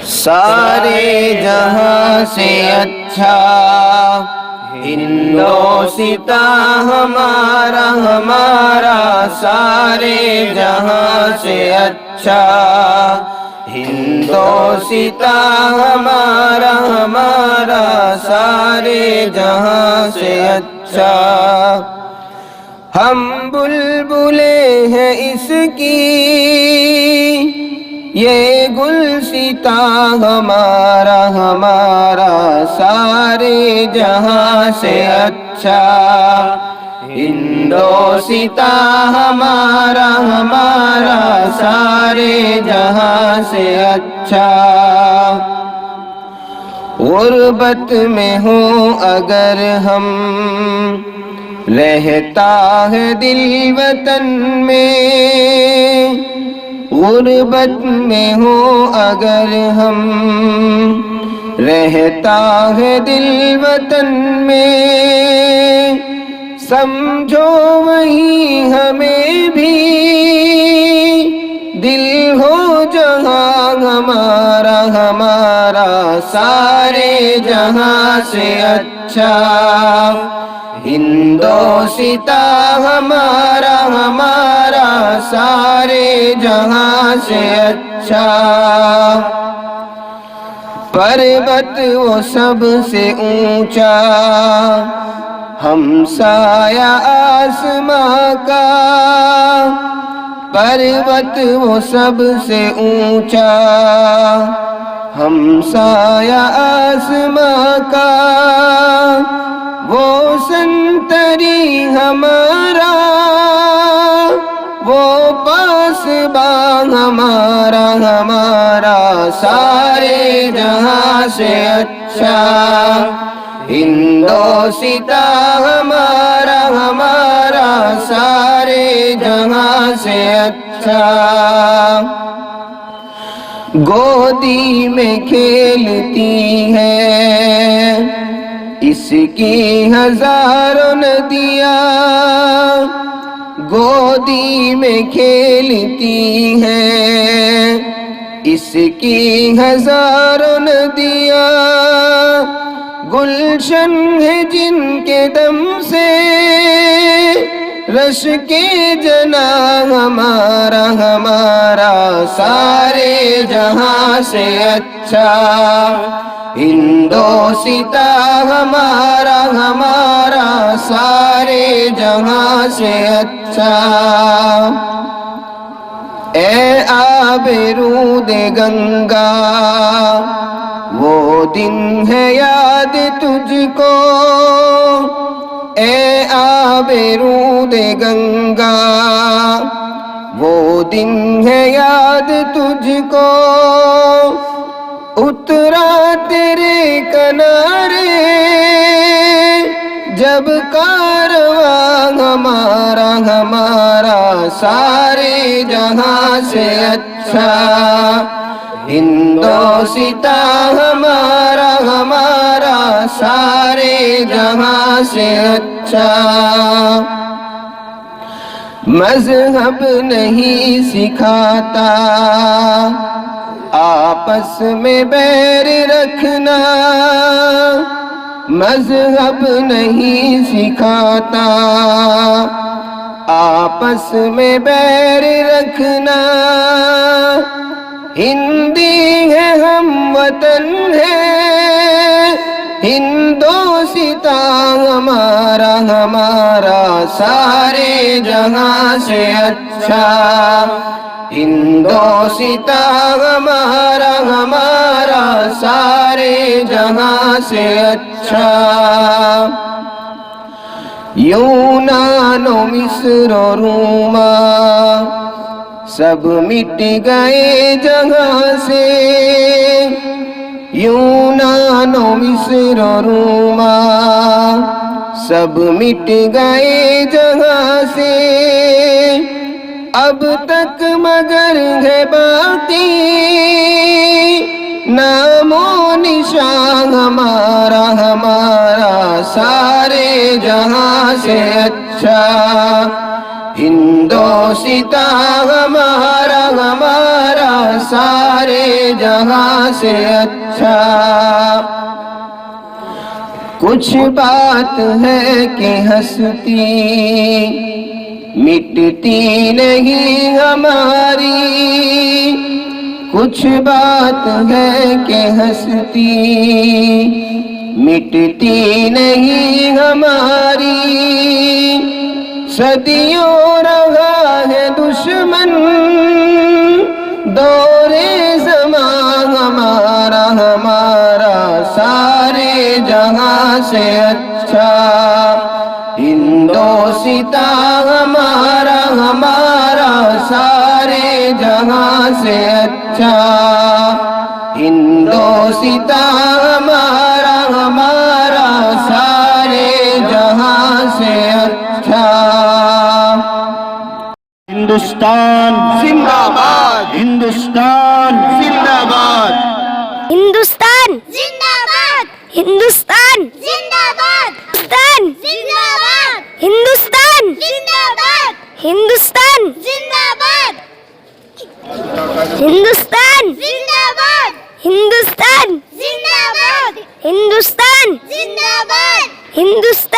सारे जहां से अच्छा हिंदोसिता हमारा हमारा, सारे जहां से अच्छा हिंदोसिता हमारा हमारा, सारे जहां से अच्छा। हम बुलबुले हैं इसकी ये गुलसिता हमारा हमारा, सारे जहां से अच्छा हिंदोसिता हमारा हमारा, सारे जहां से अच्छा। गुर्बत में हो अगर हम, रहता है दिल वतन में। गुर्बत में हो अगर हम, रहता है दिल वतन में। समझो वही हमें भी दिल हो जहां हमारा हमारा, सारे जहां से अच्छा हिंदोसिता हमारा हमारा, सारे जहां से अच्छा। पर्वत वो सबसे ऊंचा, हमसाया आसमां का। पर्वत वो सबसे ऊंचा, हमसाया आसमां का। वो संतरी हमारा, वो पासबा हमारा हमारा, सारे जहां से अच्छा हिंदोसिता हमारा हमारा, सारे जहां से अच्छा। गोदी में खेलती है इसकी हजारों नदियाँ, गोदी में खेलती हैं इसकी हजारों नदियाँ। गुलशन है जिनके दम से रश के जना हमारा हमारा, सारे जहां से अच्छा हिंदोसिता हमारा हमारा, सारे जहां से अच्छा। ए आबरूद गंगा वो दिन है याद तुझको, ए आबरूद गंगा वो दिन है याद तुझको। उतरा तेरे किनारे जब कारवां हमारा हमारा, सारे जहां से अच्छा हिंदोसिता हमारा हमारा, सारे जहां से अच्छा। मजहब नहीं सिखाता आपस में बैर रखना, मजहब नहीं सिखाता आपस में बैर रखना। हिंदी है हम वतन है हिंदोसिता हमारा हमारा, सारे जहां से अच्छा हिंदोसिता हमारा हमारा, सारे जहां से अच्छा। यूनान मिस्र रोमा सब मिट गए जहां से। यूनान मिस्र रोमा सब मिट गए जहां से। अब तक मगर है बाकी नामो निशान हमारा हमारा, सारे जहां से अच्छा हिंदोसिता हमारा हमारा, सारे जहां से अच्छा। कुछ बात है कि हंसती मिटती नहीं हमारी, कुछ बात है कि हंसती मिटती नहीं हमारी। सदियों रहा है दुश्मन दौरे ज़मां हमारा, हमारा सारे जहां से अच्छा। हिंदोसिता हमारा, हमारा सारे जहां से अच्छा। हिंदोसिता हमारा, हमारा सारे जहां से अच्छा। हिंदुस्तान जिंदाबाद, हिंदुस्तान जिंदाबाद, हिंदुस्तान जिंदाबाद, हिंदुस्तान जिंदाबाद, हिंदुस्तान जिंदाबाद, हिंदुस्तान जिंदाबाद, हिंदुस्तान जिंदाबाद, हिंदुस्तान जिंदाबाद, हिंदुस्तान जिंदाबाद, हिंदुस्तान